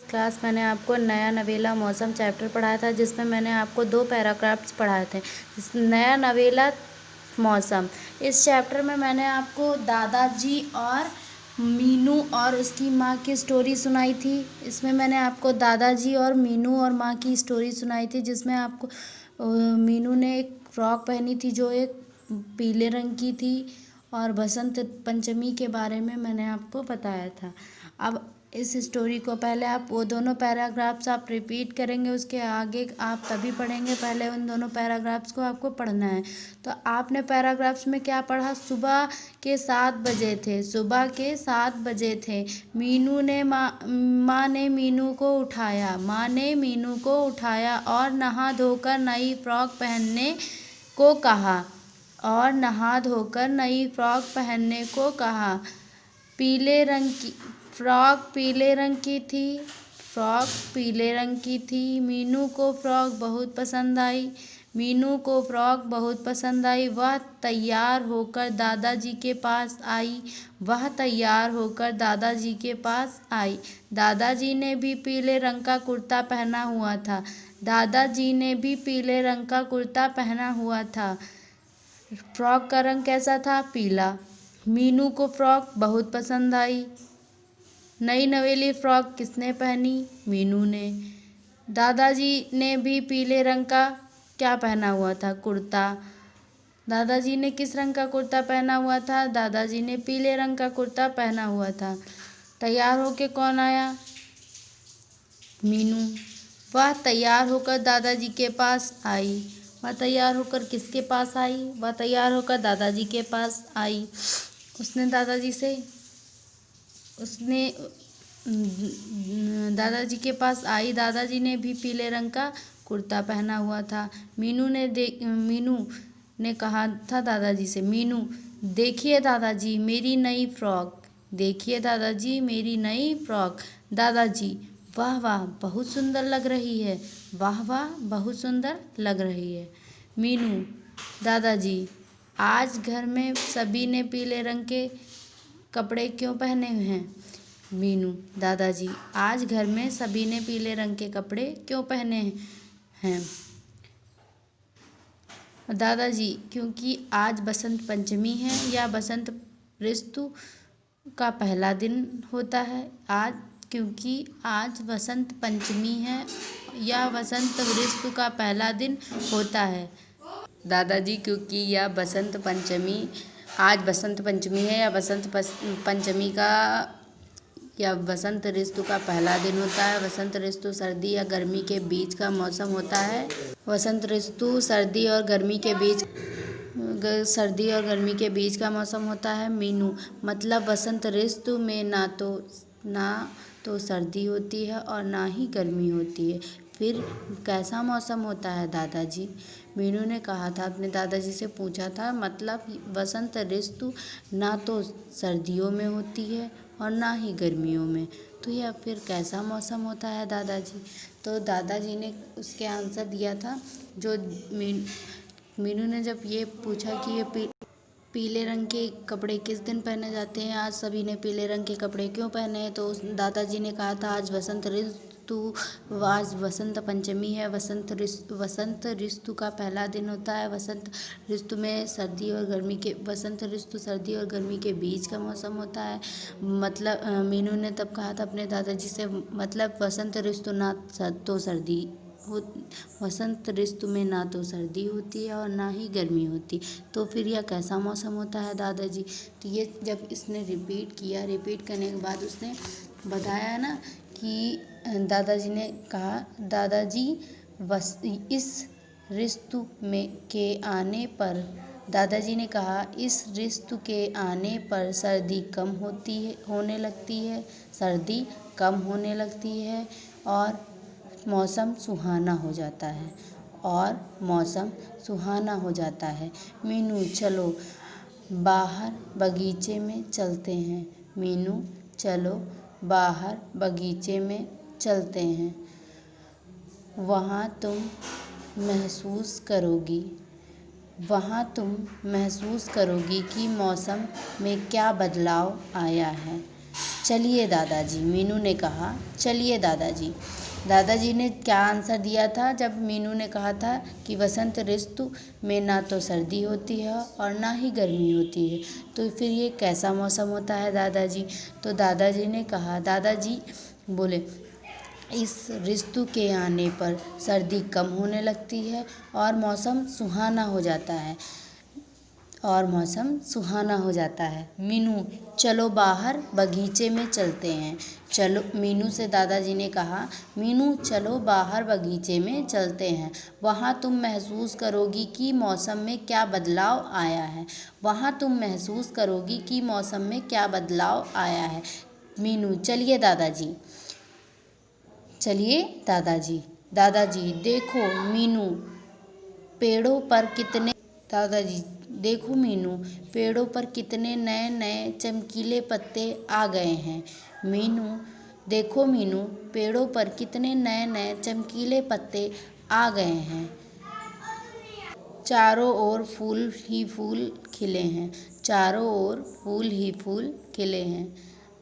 Class मैंने आपको नया नवेला मौसम चैप्टर पढ़ाया था, जिसमें मैंने आपको 2 पैराग्राफ्स पढ़ाए थे। नया नवेला मौसम, इस चैप्टर में मैंने आपको दादाजी और मीनू और उसकी माँ की स्टोरी सुनाई थी। इसमें मैंने आपको दादाजी और मीनू और माँ की स्टोरी सुनाई थी, जिसमें आपको मीनू ने एक फ्रॉक पहनी थी जो एक पीले रंग की थी, और बसंत पंचमी के बारे में मैंने आपको बताया था। अब इस स्टोरी को पहले आप वो दोनों पैराग्राफ्स आप रिपीट करेंगे, उसके आगे आप तभी पढ़ेंगे। पहले उन दोनों पैराग्राफ्स को आपको पढ़ना है। तो आपने पैराग्राफ्स में क्या पढ़ा? सुबह के 7 बजे थे। सुबह के 7 बजे थे। माँ ने मीनू को उठाया। माँ ने मीनू को उठाया और नहा धोकर नई फ्रॉक पहनने को कहा। और नहा धोकर नई फ्रॉक पहनने को कहा। पीले रंग की फ्रॉक पीले रंग की थी। फ्रॉक पीले रंग की थी। मीनू को फ्रॉक बहुत पसंद आई। मीनू को फ्रॉक बहुत पसंद आई। वह तैयार होकर दादाजी के पास आई। वह तैयार होकर दादाजी के पास आई। दादाजी ने भी पीले रंग का कुर्ता पहना हुआ था। दादाजी ने भी पीले रंग का कुर्ता पहना हुआ था। फ्रॉक का रंग कैसा था? पीला। मीनू को फ्रॉक बहुत पसंद आई। नई नवेली फ्रॉक किसने पहनी? मीनू ने। दादाजी ने भी पीले रंग का क्या पहना हुआ था? कुर्ता। दादाजी ने किस रंग का कुर्ता पहना हुआ था? दादाजी ने पीले रंग का कुर्ता पहना हुआ था। तैयार होके कौन आया? मीनू। वह तैयार होकर दादाजी के पास आई। वह तैयार होकर किसके पास आई? वह तैयार होकर दादाजी के पास आई। उसने दादाजी के पास आई। दादाजी ने भी पीले रंग का कुर्ता पहना हुआ था। मीनू ने कहा था दादाजी से, मीनू, देखिए दादाजी मेरी नई फ्रॉक। देखिए दादाजी मेरी नई फ्रॉक। दादाजी, वाह वाह बहुत सुंदर लग रही है। वाह वाह बहुत सुंदर लग रही है। मीनू, दादाजी, आज घर में सभी ने पीले रंग के कपड़े क्यों पहने हैं? मीनू, दादाजी, आज घर में सभी ने पीले रंग के कपड़े क्यों पहने हैं? दादाजी, क्योंकि आज बसंत पंचमी है या बसंत ऋतु का पहला दिन होता है। क्योंकि आज बसंत पंचमी है या बसंत ऋतु का पहला दिन होता है। दादाजी, क्योंकि यह बसंत पंचमी आज बसंत पंचमी है या बसंत ऋतु का पहला दिन होता है। बसंत ऋतु सर्दी या गर्मी के बीच का मौसम होता है। बसंत ऋतु सर्दी और गर्मी के बीच का मौसम होता है। मीनू, मतलब बसंत ऋतु में ना तो सर्दी होती है और ना ही गर्मी होती है। फिर कैसा मौसम होता है दादाजी? मीनू ने कहा था, अपने दादाजी से पूछा था, मतलब बसंत ऋतु ना तो सर्दियों में होती है और ना ही गर्मियों में, तो यह फिर कैसा मौसम होता है दादाजी? तो दादाजी ने उसके आंसर दिया था। जो मीनू ने जब ये पूछा कि ये पीले रंग के कपड़े किस दिन पहने जाते हैं, आज सभी ने पीले रंग के कपड़े क्यों पहने हैं, तो उस दादाजी ने कहा था आज बसंत पंचमी है। बसंत ऋतु का पहला दिन होता है। बसंत ऋतु में बसंत ऋतु सर्दी और गर्मी के बीच का मौसम होता है। मतलब मीनू ने तब कहा था अपने दादाजी से, मतलब बसंत ऋतु में ना तो सर्दी होती है और ना ही गर्मी होती, तो फिर यह कैसा मौसम होता है दादाजी? तो ये जब इसने रिपीट करने के बाद उसने बताया ना कि दादाजी ने कहा, दादाजी इस ऋतु के आने पर सर्दी कम होने लगती है और मौसम सुहाना हो जाता है। मीनू, चलो बाहर बगीचे में चलते हैं। मीनू, चलो बाहर बगीचे में चलते हैं। वहाँ तुम महसूस करोगी कि मौसम में क्या बदलाव आया है। चलिए दादाजी, मीनू ने कहा। चलिए दादाजी। दादाजी ने क्या आंसर दिया था जब मीनू ने कहा था कि वसंत ऋतु में ना तो सर्दी होती है और ना ही गर्मी होती है, तो फिर ये कैसा मौसम होता है दादाजी? तो दादाजी ने कहा, दादाजी बोले, इस ऋतु के आने पर सर्दी कम होने लगती है और मौसम सुहाना हो जाता है। मीनू, चलो बाहर बगीचे में चलते हैं। चलो, मीनू से दादाजी ने कहा, मीनू चलो बाहर बगीचे में चलते हैं। वहाँ तुम महसूस करोगी कि मौसम में क्या बदलाव आया है। मीनू, चलिए दादाजी। दादाजी, देखो मीनू, पेड़ों पर कितने नए नए चमकीले पत्ते आ गए हैं। पेड़ों पर कितने नए नए चमकीले पत्ते आ गए हैं। चारों ओर फूल ही फूल खिले हैं।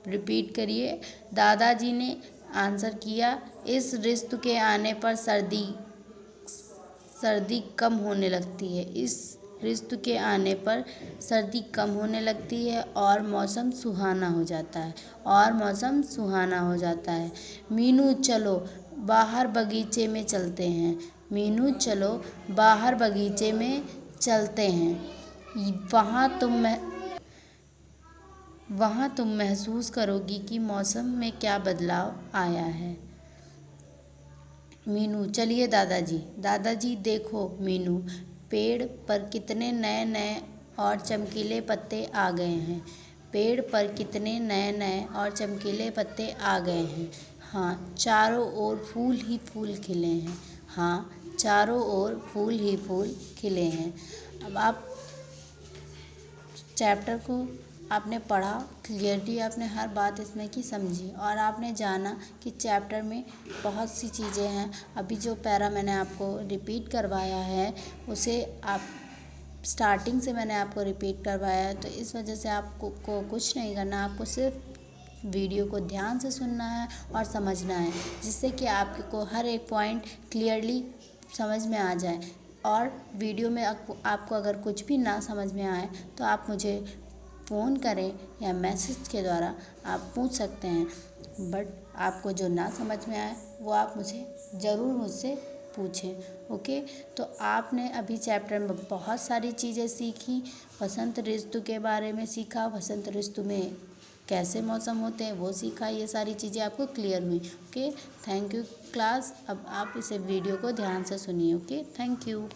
रिपीट करिए। दादाजी ने आंसर किया, इस ऋतु के आने पर सर्दी कम होने लगती है और मौसम सुहाना हो जाता है। मीनू, चलो बाहर बगीचे में चलते हैं। वहाँ तुम महसूस करोगी कि मौसम में क्या बदलाव आया है। मीनू, चलिए दादाजी, देखो मीनू, पेड़ पर कितने नए नए और चमकीले पत्ते आ गए हैं। हाँ, चारों ओर फूल ही फूल खिले हैं। अब आप चैप्टर को आपने पढ़ा, क्लियरली आपने हर बात इसमें की समझी और आपने जाना कि चैप्टर में बहुत सी चीज़ें हैं। अभी जो पैरा मैंने आपको रिपीट करवाया है उसे आप स्टार्टिंग से मैंने आपको रिपीट करवाया है, तो इस वजह से आपको कुछ नहीं करना, आपको सिर्फ वीडियो को ध्यान से सुनना है और समझना है, जिससे कि आपको हर एक पॉइंट क्लियरली समझ में आ जाए। और वीडियो में आपको अगर कुछ भी ना समझ में आए तो आप मुझे फ़ोन करें या मैसेज के द्वारा आप पूछ सकते हैं। बट आपको जो ना समझ में आए वो आप ज़रूर मुझसे पूछें। ओके, तो आपने अभी चैप्टर में बहुत सारी चीज़ें सीखी। वसंत ऋतु के बारे में सीखा, वसंत ऋतु में कैसे मौसम होते हैं वो सीखा। ये सारी चीज़ें आपको क्लियर हुई। Okay, thank you class. अब आप इसे वीडियो को ध्यान से सुनिए। Okay, thank you.